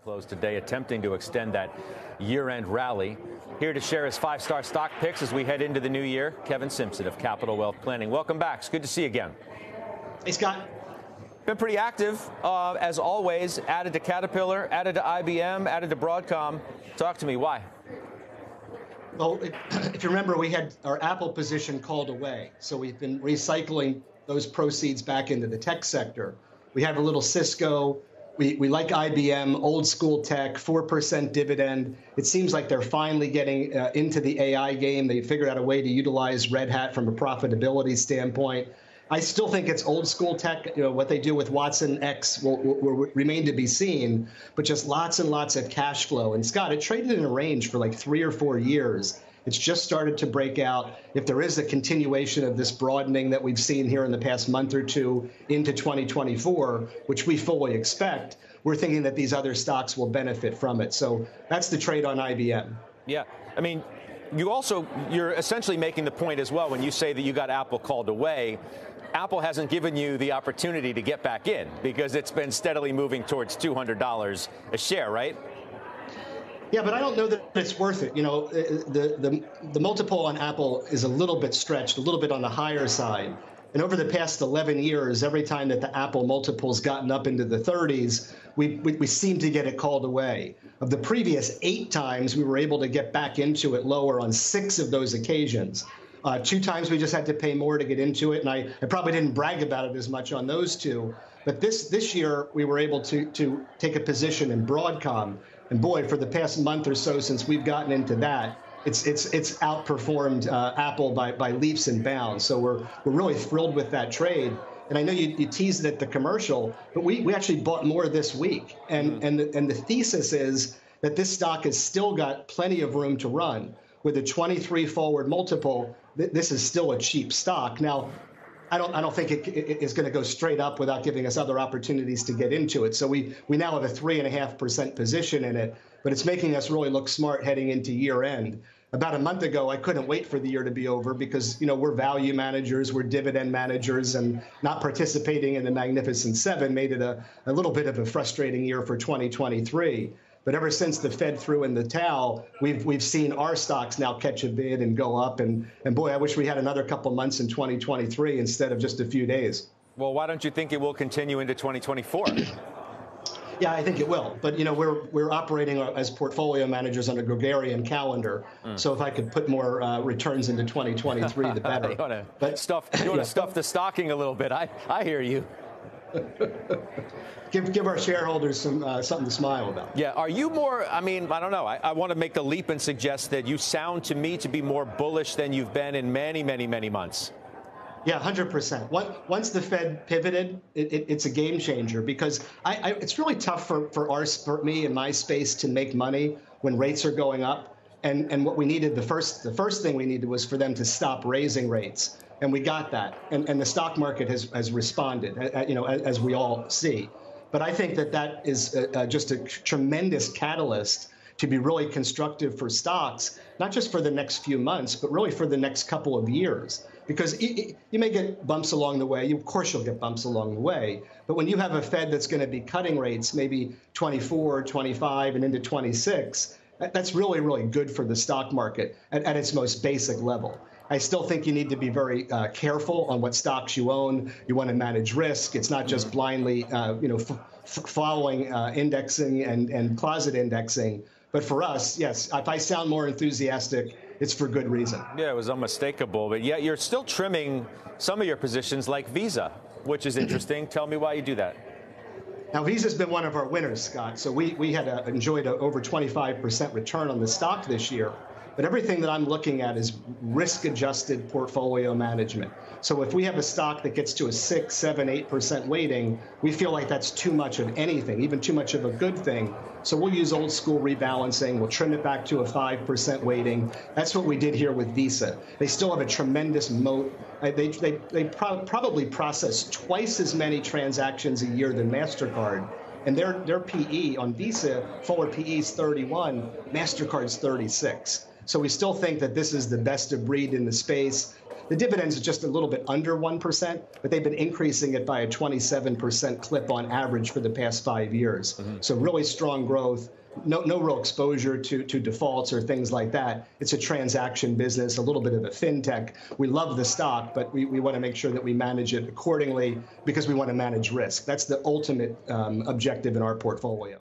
closed today, attempting to extend that year-end rally. Here to share his five-star stock picks as we head into the new year, Kevin Simpson of Capital Wealth Planning. Welcome back. It's good to see you again. Hey, Scott. Been pretty active, as always. Added to Caterpillar, added to IBM, added to Broadcom. Talk to me. Why? Well, if you remember, we had our Apple position called away. So we've been recycling those proceeds back into the tech sector. We have a little Cisco. We like IBM, old school tech, 4% dividend. It seems like they're finally getting into the AI game. They figured out a way to utilize Red Hat from a profitability standpoint. I still think it's old school tech. You know, what they do with Watson X will remain to be seen, but just lots and lots of cash flow. And Scott, it traded in a range for like 3 or 4 years. It's just started to break out. If there is a continuation of this broadening that we've seen here in the past month or two into 2024, which we fully expect, we're thinking that these other stocks will benefit from it. So that's the trade on IBM. Yeah, I mean, you're essentially making the point as well when you say that you got Apple called away. Apple hasn't given you the opportunity to get back in because it's been steadily moving towards $200 a share, right? Yeah, but I don't know that it's worth it. You know, the multiple on Apple is a little bit stretched, a little bit on the higher side. And over the past 11 years, every time that the Apple multiple's gotten up into the 30s, we seem to get it called away. Of the previous 8 times, we were able to get back into it lower on 6 of those occasions. 2 times we just had to pay more to get into it, and I probably didn't brag about it as much on those 2. But this year, we were able to take a position in Broadcom. And boy, for the past month or so since we've gotten into that, it's outperformed Apple by leaps and bounds. So we're really thrilled with that trade. And I know you teased it at the commercial, but we actually bought more this week. And the thesis is that this stock has still got plenty of room to run. With a 23 forward multiple, this is still a cheap stock. Now, I don't think it is going to go straight up without giving us other opportunities to get into it. So we now have a 3.5% position in it, but it's making us really look smart heading into year end. About a month ago, I couldn't wait for the year to be over because, you know, we're value managers, we're dividend managers, and not participating in the Magnificent Seven made it a little bit of a frustrating year for 2023. But ever since the Fed threw in the towel, we've seen our stocks now catch a bid and go up. And boy, I wish we had another couple months in 2023 instead of just a few days. Well, why don't you think it will continue into 2024? Yeah, I think it will. But, you know, we're operating as portfolio managers on a Gregorian calendar. So if I could put more returns into 2023, the better. You want to stuff the stocking a little bit. I hear you. Give our shareholders something to smile about. Yeah. Are you more, I mean, I don't know. I want to make the leap and suggest that you sound to me to be more bullish than you've been in many, many, many months. Yeah, 100%. Once the Fed pivoted, it's a game changer because it's really tough for me in my space to make money when rates are going up. And what we needed, the first thing we needed was for them to stop raising rates. And we got that. And the stock market has responded, you know, as we all see. But I think that is just a tremendous catalyst to be really constructive for stocks, not just for the next few months, but really for the next couple of years. Because you may get bumps along the way. Of course, you'll get bumps along the way. But when you have a Fed that's going to be cutting rates, maybe 24, 25, and into 26, that's really, really good for the stock market at its most basic level. I still think you need to be very careful on what stocks you own. You want to manage risk. It's not just blindly, following indexing and closet indexing. But for us, yes, if I sound more enthusiastic, it's for good reason. Yeah, it was unmistakable. But yet you're still trimming some of your positions like Visa, which is interesting. Tell me why you do that. Now, Visa's been one of our winners, Scott. So we had enjoyed an over 25% return on the stock this year. But everything that I'm looking at is risk-adjusted portfolio management. So if we have a stock that gets to a 6, 7, 8% weighting, we feel like that's too much of anything, even too much of a good thing. So we'll use old school rebalancing. We'll trim it back to a 5% weighting. That's what we did here with Visa. They still have a tremendous moat. They probably process twice as many transactions a year than MasterCard. And their PE on Visa, forward PE is 31, MasterCard's 36. So we still think that this is the best of breed in the space. The dividends are just a little bit under 1%, but they've been increasing it by a 27% clip on average for the past 5 years. So really strong growth. No real exposure to defaults or things like that. It's a transaction business, a little bit of a fintech. We love the stock, but we want to make sure that we manage it accordingly because we want to manage risk. That's the ultimate objective in our portfolio.